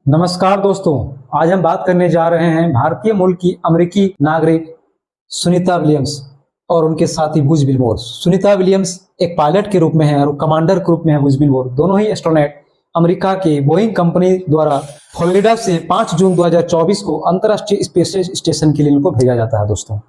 नमस्कार दोस्तों। आज हम बात करने जा रहे हैं भारतीय मूल की अमेरिकी नागरिक सुनीता विलियम्स और उनके साथी बुज विल्मोर। सुनीता विलियम्स एक पायलट के रूप में है और कमांडर के रूप में है बुज विल्मोर। दोनों ही एस्ट्रोनॉट अमेरिका के बोइंग कंपनी द्वारा फ्लोरिडा से 5 जून 2024 को अंतर्राष्ट्रीय स्पेस स्टेशन के लिए इनको भेजा जाता है। दोस्तों,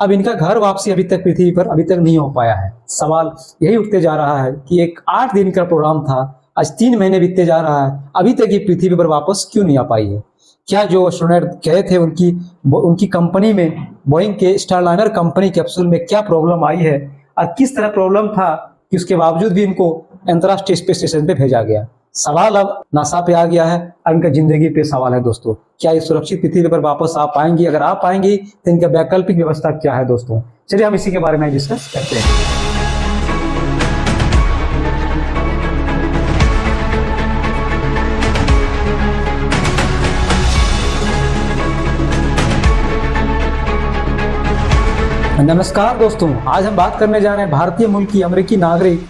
अब इनका घर वापसी अभी तक पृथ्वी पर अभी तक नहीं हो पाया है। सवाल यही उठते जा रहा है कि एक 8 दिन का प्रोग्राम था, आज 3 महीने बीतते जा रहा है, अभी तक ये पृथ्वी पर वापस क्यों नहीं आ पाई है। क्या जो एस्ट्रोनॉट गए थे उनकी कंपनी में, बोइंग के स्टारलाइनर कंपनी कैप्सूल में क्या प्रॉब्लम आई है और किस तरह प्रॉब्लम था कि उसके बावजूद भी इनको अंतर्राष्ट्रीय स्पेस स्टेशन पे भेजा गया। सवाल अब नासा पे आ गया है और इनका जिंदगी पे सवाल है। दोस्तों, क्या ये सुरक्षित पृथ्वी पर वापस आ पाएंगी? अगर आ पाएंगी तो इनका वैकल्पिक व्यवस्था क्या है? दोस्तों, चलिए हम इसी के बारे में डिस्कस करते हैं। नमस्कार दोस्तों, आज हम बात करने जा रहे हैं भारतीय मूल की अमेरिकी नागरिक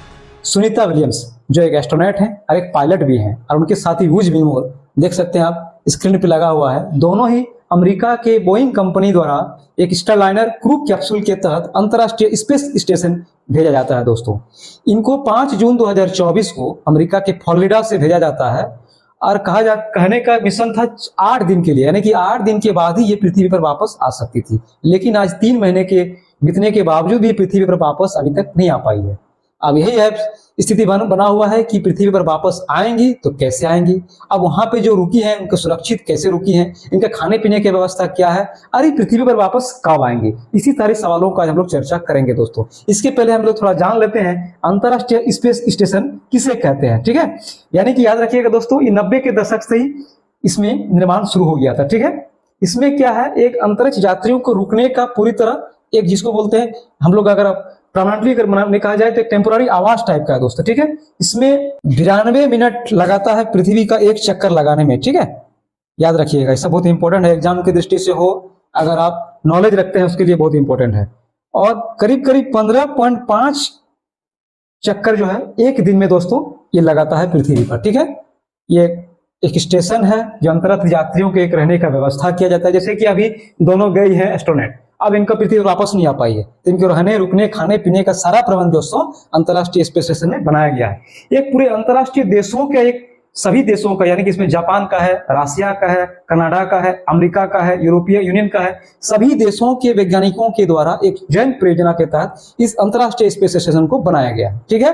सुनीता विलियम्स, जो एक एस्ट्रोनॉट हैं और एक पायलट भी हैं, और उनके साथी बुज विल्मोर। देख सकते हैं आप स्क्रीन पे लगा हुआ है। दोनों ही अमेरिका के बोइंग कंपनी द्वारा एक स्टारलाइनर क्रू कैप्सूल के तहत अंतर्राष्ट्रीय स्पेस स्टेशन भेजा जाता है। दोस्तों, इनको 5 जून 2024 को अमेरिका के फ्लोरिडा से भेजा जाता है और कहने का मिशन था 8 दिन के लिए, यानी कि 8 दिन के बाद ही ये पृथ्वी पर वापस आ सकती थी। लेकिन आज 3 महीने के बीतने के बावजूद भी पृथ्वी पर वापस अभी तक नहीं आ पाई है। अब यही है स्थिति बना हुआ है कि पृथ्वी पर वापस आएंगी तो कैसे आएंगी। अब वहां पे जो रुकी है उनको सुरक्षित कैसे रुकी है, इनका खाने पीने की व्यवस्था क्या है, अरे पृथ्वी पर वापस कब आएंगे, इसी सारे सवालों का हम लोग चर्चा करेंगे। दोस्तों, इसके पहले हम लोग थोड़ा जान लेते हैं अंतर्राष्ट्रीय स्पेस स्टेशन किसे कहते हैं। ठीक है, यानी कि याद रखिएगा दोस्तों, ये 90 के दशक से ही इसमें निर्माण शुरू हो गया था। ठीक है, इसमें क्या है, एक अंतरिक्ष यात्रियों को रुकने का पूरी तरह एक, जिसको बोलते हैं हम लोग अगर परमानेंटली अगर कहा जाए तो एक टेम्पोररी आवास टाइप का है। दोस्तों, ठीक है, इसमें 92 मिनट लगाता है पृथ्वी का एक चक्कर लगाने में। ठीक है, याद रखिएगा, इससे बहुत इंपॉर्टेंट है, एग्जाम की दृष्टि से हो, अगर आप नॉलेज रखते हैं उसके लिए बहुत इंपॉर्टेंट है। और करीब करीब 15.5 चक्कर जो है एक दिन में दोस्तों ये लगाता है पृथ्वी पर। ठीक है, ये एक स्टेशन है जो अंतरिक्ष यात्रियों के एक रहने का व्यवस्था किया जाता है। जैसे कि अभी दोनों गई है एस्ट्रोनॉट, अब इनका पृथ्वी वापस नहीं आ पाई है, तो इनके रहने रुकने खाने पीने का सारा प्रबंध दोस्तों अंतर्राष्ट्रीय स्पेस स्टेशन में बनाया गया है। एक पूरे अंतर्राष्ट्रीय देशों के, एक सभी देशों का, यानी कि इसमें जापान का है, रशिया का है, कनाडा का है, अमेरिका का है, यूरोपीय यूनियन का है, सभी देशों के वैज्ञानिकों के द्वारा एक जॉइंट परियोजना के तहत इस अंतर्राष्ट्रीय स्पेस स्टेशन को बनाया गया है। ठीक है,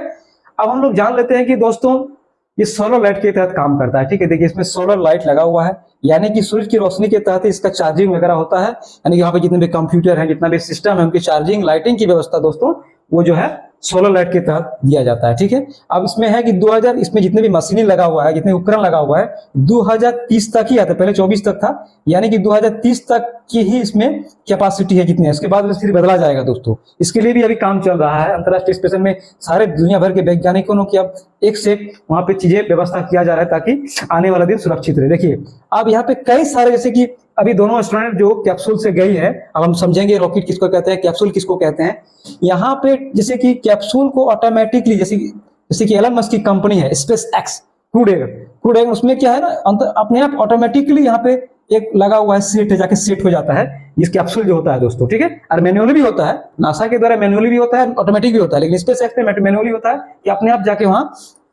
अब हम लोग जान लेते हैं कि दोस्तों ये सोलर लाइट के तहत काम करता है। ठीक है, देखिए इसमें सोलर लाइट लगा हुआ है, यानी कि सूरज की रोशनी के तहत इसका चार्जिंग वगैरह होता है। यानी कि यहाँ पे जितने भी कंप्यूटर हैं, जितना भी सिस्टम है, उनकी चार्जिंग लाइटिंग की व्यवस्था दोस्तों वो जो है सोलर लाइट के तहत दिया जाता है। ठीक है, अब इसमें है कि 2000 इसमें जितने भी मशीनें लगा हुआ है, जितने उपकरण लगा हुआ है, 2030 तक ही आता है। पहले 24 तक था, यानी कि 2030 तक की ही इसमें कैपेसिटी है जितनी है, उसके बाद फिर बदला जाएगा। दोस्तों, इसके लिए भी अभी काम चल रहा है अंतर्राष्ट्रीय स्टेशन में। सारे दुनिया भर के वैज्ञानिकों की अब एक से एक वहां पे चीजें व्यवस्था किया जा रहा है ताकि आने वाला दिन सुरक्षित रहे। देखिए अब यहाँ पे कई सारे, जैसे कि अभी दोनों एस्ट्रोनॉट जो कैप्सूल से गई है, अब हम समझेंगे रॉकेट किसको कहते हैं, कैप्सूल किसको कहते हैं। यहाँ पे जैसे कि कैप्सूल को ऑटोमेटिकली, जैसे कि एलन मस्क की कंपनी है स्पेस एक्स, क्रू ड्रैगन, उसमें क्या है ना, अपने आप ऑटोमेटिकली यहाँ पे एक लगा हुआ है सेट है, जाके सेट हो जाता है इस कैप्सूल जो होता है दोस्तों। ठीक है, और मैन्युअली भी होता है, नासा के द्वारा मैन्युअली भी होता है, ऑटोमेटिक भी होता है, लेकिन स्पेस एक्स में मैन्युअली होता है कि अपने आप जाके वहां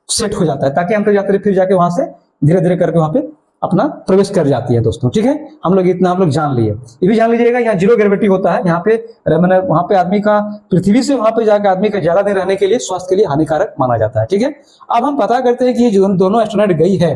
सेट हो जाता है, ताकि अंतर्यात्री फिर जाके वहां से धीरे धीरे करके वहां पे अपना प्रवेश कर जाती है। दोस्तों, ठीक है, हम लोग इतना हम लोग जान लिए। ये भी जान लीजिएगा, यहाँ जीरो ग्रेविटी होता है, यहाँ पे मैंने वहां पे आदमी का पृथ्वी से वहां पे जाकर आदमी का ज्यादा दिन रहने के लिए स्वास्थ्य के लिए हानिकारक माना जाता है। ठीक है, अब हम पता करते हैं कि ये जो दोनों एस्ट्रोनॉट गई है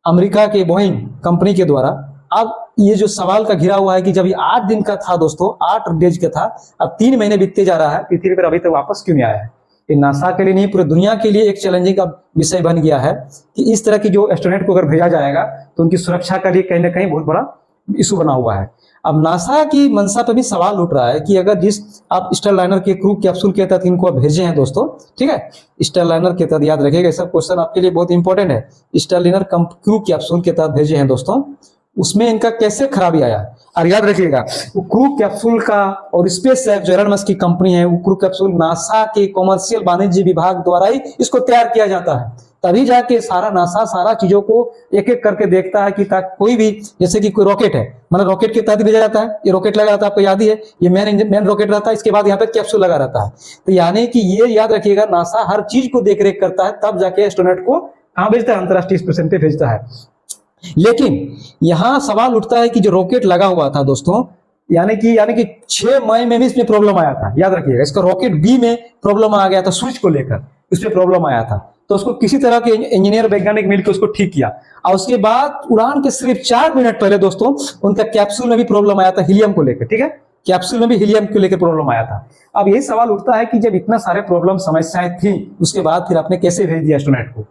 अमेरिका के बोइंग कंपनी के द्वारा, अब ये जो सवाल का घिरा हुआ है कि जब ये 8 दिन का था दोस्तों, 8 डेज का था, अब 3 महीने बीतते जा रहा है, पृथ्वी पर अभी तक वापस क्यों नहीं आया है। ये नासा के लिए नहीं, पूरी दुनिया के लिए एक चैलेंजिंग का विषय बन गया है कि इस तरह की जो एस्ट्रोनॉट को अगर भेजा जाएगा तो उनकी सुरक्षा का लिए कहीं ना कहीं बहुत बड़ा इशू बना हुआ है। अब नासा की मंशा पे भी सवाल उठ रहा है कि अगर जिस आप स्टारलाइनर के क्रू कैप्सूल के तहत इनको भेजे हैं दोस्तों, ठीक है, स्टारलाइनर के तहत, याद रखिएगा सब क्वेश्चन आपके लिए बहुत इंपॉर्टेंट है, स्टारलाइनर क्रू कैप्सूल के तहत भेजे हैं दोस्तों, उसमें इनका कैसे खराबी आया। और याद रखिएगा वो क्रू कैप्सूल का और स्पेस एक्स जो एलन मस्क की कंपनी है, वो क्रू कैप्सूल नासा के कॉमर्शियल वाणिज्य विभाग द्वारा ही इसको तैयार किया जाता है। तभी जाके सारा नासा सारा चीजों को एक एक करके देखता है कि कोई भी, जैसे कि कोई रॉकेट है, मतलब रॉकेट के तहत भेजा जाता है, ये रॉकेट लगा रहता है, आपको याद ही है, ये मेन रॉकेट रहता है, इसके बाद यहाँ पे कैप्सूल लगा रहता है। तो यानी कि ये याद रखिएगा, नासा हर चीज को देख रेख करता है, तब जाके एस्ट्रोनॉट को कहाँ भेजता है, अंतरराष्ट्रीय स्टेशन पे भेजता है। लेकिन यहां सवाल उठता है कि जो रॉकेट लगा हुआ था दोस्तों, यानी कि 6 मई में भी इसमें प्रॉब्लम आया था, याद रखिएगा, इसका रॉकेट बी में प्रॉब्लम आ गया था, स्विच को लेकर उसमें प्रॉब्लम आया था। तो उसको किसी तरह के इंजीनियर वैज्ञानिक मिलकर उसको ठीक किया, और उसके बाद उड़ान के सिर्फ 4 मिनट पहले दोस्तों उनका कैप्सूल में भी प्रॉब्लम आया था, हीलियम को लेकर, ठीक है, कैप्सूल में भी हीलियम को लेकर प्रॉब्लम आया था। अब यही सवाल उठता है कि जब इतना सारे प्रॉब्लम समस्याएं थी, उसके बाद फिर आपने कैसे भेज दिया एस्ट्रोनॉट को।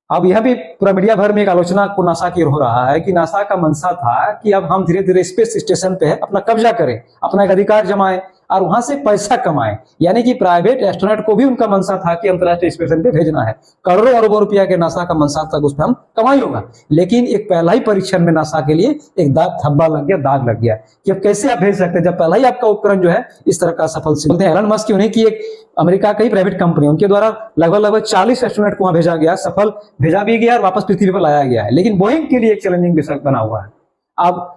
अब यह भी पूरा मीडिया भर में एक आलोचना को नासा की हो रहा है कि नासा का मंशा था कि अब हम धीरे धीरे स्पेस स्टेशन पे अपना कब्जा करें, अपना एक अधिकार जमाएं और वहां से पैसा कमाएं। यानी कि प्राइवेट एस्ट्रोनॉट को भी उनका मंशा था कि अंतरराष्ट्रीय स्टेशन पे भेजना है, करोड़ों अरबों रुपया के नासा का मंशा था, उस पर हम कमाई होगा। लेकिन एक पहला ही परीक्षण में नासा के लिए एक धब्बा लग गया, दाग लग गया कि अब कैसे आप भेज सकते हैं जब पहला ही आपका उपकरण जो है इस तरह का सफल सिद्ध होते हैं। एलन मस्क उन्हीं की एक अमेरिका की प्राइवेट कंपनी, उनके द्वारा लगभग 40 एस्ट्रोनॉट को वहां भेजा गया, सफल भेजा भी गया और वापस पृथ्वी पर लाया गया है। लेकिन बोइंग के लिए एक चैलेंजिंग विषय बना हुआ है। अब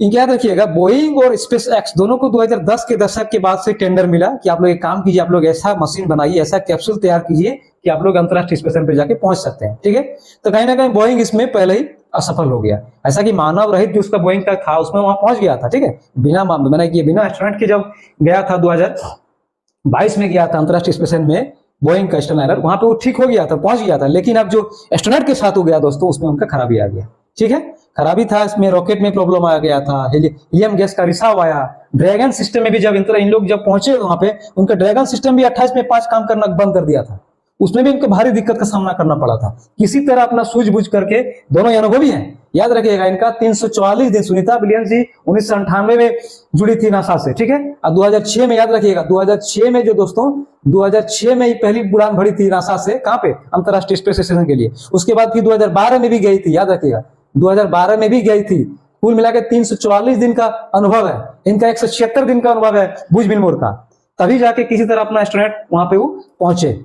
याद रखिएगा, बोइंग और स्पेस एक्स दोनों को 2010 के दशक के बाद से टेंडर मिला कि आप लोग एक काम कीजिए, आप लोग ऐसा मशीन बनाइए, ऐसा कैप्सूल तैयार कीजिए कि आप लोग अंतरराष्ट्रीय स्टेशन पर जाके पहुंच सकते हैं, ठीक है। तो कहीं ना कहीं बोइंग इसमें पहले ही असफल हो गया। ऐसा कि मानव रहित जो उसका बोइंग का था उसमें वहां पहुंच गया था, ठीक है, बिना एस्ट्रोनॉट के जब गया था 2022 में गया था अंतरराष्ट्रीय स्टेशन में बोइंग का स्टर्लाइनर, वहां पे वो ठीक हो गया था, पहुंच गया था। लेकिन अब जो एस्ट्रोनॉट के साथ हो गया दोस्तों, उसमें उनका खराबी आ गया, ठीक है, खराबी था, इसमें रॉकेट में प्रॉब्लम आ गया था, हीलियम गैस का रिसाव आया। ड्रैगन सिस्टम में भी जब इन लोग जब पहुंचे वहां पे, उनका ड्रैगन सिस्टम भी 28 में 5 काम करना बंद कर दिया था, उसमें भी इनको भारी दिक्कत का सामना करना पड़ा था। किसी तरह अपना सूझबूझ करके, दोनों अनुभवी हैं, याद रखिएगा, इनका 344 दिन, सुनीता विलियम्स जी 1998 में जुड़ी थी नासा से, ठीक है, और 2006 में, याद रखिएगा 2006 में जो दोस्तों 2006 में ही पहली उड़ान भरी थी नासा से, कहां पे, अंतरराष्ट्रीय स्पेस स्टेशन के लिए। उसके बाद फिर 2012 में भी गई थी, याद रखिएगा 2012 में भी गई थी। कुल मिलाकर 344 दिन का अनुभव है इनका, 176 दिन का अनुभव है बुश विल्मोर का। तभी जाके किसी तरह अपना एस्ट्रोनॉट वहां पे वो पहुंचे,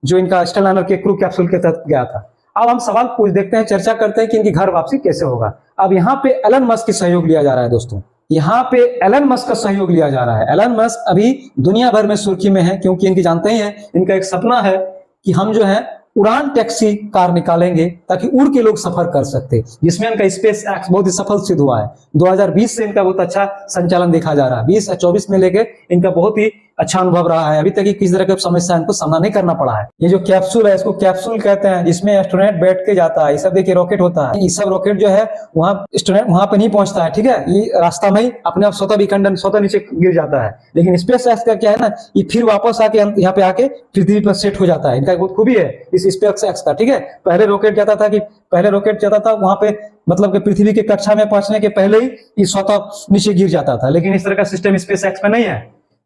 जो इनका स्टर्लाइनर के क्रू कैप्सूल के तहत गया था। अब हम सवाल पूछ देखते हैं, चर्चा करते हैं कि इनकी घर वापसी कैसे होगा। अब यहाँ पे एलन मस्क की सहयोग लिया जा रहा है दोस्तों, यहाँ पे एलन मस्क का सहयोग लिया जा रहा है। एलन मस्क अभी दुनिया भर में सुर्खी में है, क्योंकि इनकी जानते ही हैं, इनका एक सपना है कि हम जो है उड़ान टैक्सी कार निकालेंगे ताकि उड़ के लोग सफर कर सकते, जिसमें इनका स्पेस एक्स बहुत ही सफल सिद्ध हुआ है। 2020 से इनका बहुत अच्छा संचालन देखा जा रहा है, 20 या 24 में लेके इनका बहुत ही अच्छा अनुभव रहा है। अभी तक किसी तरह की समस्या इनको सामना नहीं करना पड़ा है। ये जो कैप्सूल है, इसको कैप्सूल कहते हैं, जिसमें एस्ट्रोनॉट बैठ के जाता है। ये सब देखिए रॉकेट होता है, ये सब रॉकेट जो है वहां एस्ट्रोनॉट वहां पे नहीं पहुंचता है, ठीक है, ये रास्ता में ही अपने आप स्वतः विखंडन, स्वतः नीचे गिर जाता है। लेकिन स्पेस एक्स का क्या है ना, ये फिर वापस आके यहाँ पे आके पृथ्वी पर सेट हो जाता है। इनका बहुत खूबी है इस स्पेस एक्स का, ठीक है। पहले रॉकेट जाता था वहां पे, मतलब कि पृथ्वी के कक्षा में पहुंचने के पहले ही ये स्वतः नीचे गिर जाता था। लेकिन इस तरह का सिस्टम स्पेस एक्स में नहीं है।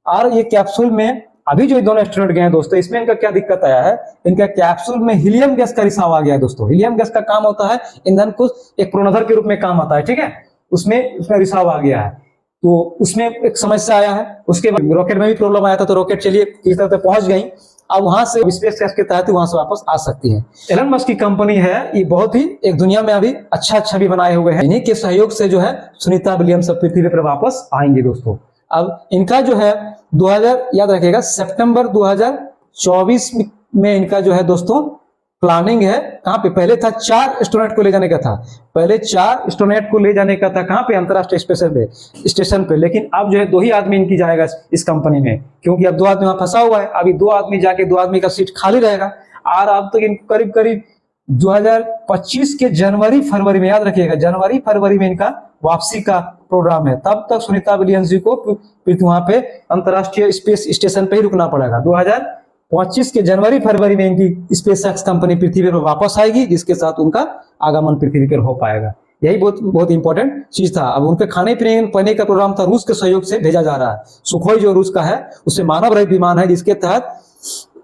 और ये कैप्सूल में अभी जो दोनों एस्ट्रोनॉट गए हैं दोस्तों, इसमें इनका क्या दिक्कत आया है, इनका कैप्सूल में हीलियम गैस का रिसाव आ गया है दोस्तों। हीलियम गैस का काम होता है ईंधन को एक प्रोनोदर के रूप में काम आता है, ठीक है, उसमें रिसाव आ गया है, तो उसमें एक समस्या आया है। उसके बाद रॉकेट में भी प्रॉब्लम आया था, तो रॉकेट चलिए किस तरह से पहुंच गई, अब वहां से स्पेस एक्स के तहत वहां से वापस आ सकती है। एलन मस्क की कंपनी है, ये बहुत ही एक दुनिया में अभी अच्छा छवि बनाए हुए हैं। इन्हीं के सहयोग से जो है सुनीता विलियम्स पृथ्वी पर वापस आएंगे दोस्तों। अब इनका जो है 2000, याद रखिएगा, सितंबर 2024 में इनका जो है दोस्तों प्लानिंग है। कहां पे, पहले था 4 एस्ट्रोनॉट को ले जाने का था, पहले 4 एस्ट्रोनॉट को ले जाने का था, कहां पे, अंतरराष्ट्रीय स्टेशन पे। लेकिन अब जो है 2 ही आदमी इनकी जाएगा इस कंपनी में, क्योंकि अब 2 आदमी वहां फंसा हुआ है। अभी 2 आदमी जाके 2 आदमी का सीट खाली रहेगा। और अब तक इनको करीब करीब 2025 के जनवरी फरवरी में, याद रखिएगा, जनवरी फरवरी में इनका वापसी का प्रोग्राम है। तब तक सुनीता विलियम्स जी को वहां पे अंतरराष्ट्रीय स्पेस स्टेशन पे ही रुकना पड़ेगा। 2025 के जनवरी फरवरी में इनकी स्पेस एक्स कंपनी पृथ्वी पर वापस आएगी, जिसके साथ उनका आगमन पृथ्वी पर हो पाएगा। यही बहुत इंपॉर्टेंट चीज था। अब उनके खाने पीने का प्रोग्राम था, रूस के सहयोग से भेजा जा रहा है। सुखोई जो रूस का है, उससे मानव रहित विमान है, जिसके तहत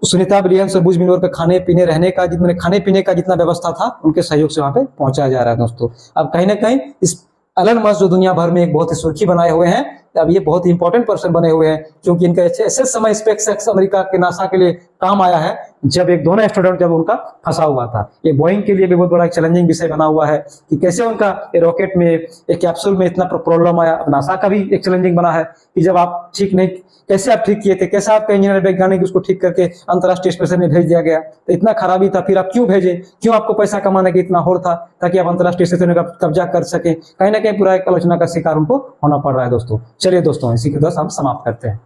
सुनीता विलियम्स और बुश विल्मोर का खाने पीने रहने का जितना व्यवस्था था, उनके सहयोग से वहां पे पहुंचाया जा रहा है दोस्तों। अब कहीं ना कहीं इस एलन मस्क जो दुनिया भर में एक बहुत ही सुर्खी बनाए हुए हैं, अब ये बहुत ही इंपॉर्टेंट पर्सन बने हुए हैं, क्योंकि इनका ऐसे समय स्पेस एक्स अमेरिका के नासा के लिए काम आया है, जब एक दोनों एस्ट्रोनॉट जब उनका फंसा हुआ था। ये बोइंग के लिए भी बहुत बड़ा चैलेंजिंग विषय बना हुआ है कि कैसे उनका रॉकेट में एक कैप्सूल में इतना प्रॉब्लम आया। नासा का भी एक चैलेंजिंग बना है कि जब आप ठीक नहीं, कैसे आप ठीक किए थे, कैसे आपका इंजीनियर वैज्ञानिक उसको ठीक करके अंतरराष्ट्रीय स्टेशन में भेज दिया गया, तो इतना खराबी था, फिर आप क्यों भेजे, क्यों आपको पैसा कमाने का इतना होड़ था ताकि आप अंतरराष्ट्रीय स्टेशन का कब्जा कर सके। कहीं ना कहीं पूरा एक आलोचना का शिकार उनको होना पड़ रहा है दोस्तों। चलिए दोस्तों, इसी के साथ हम समाप्त करते हैं।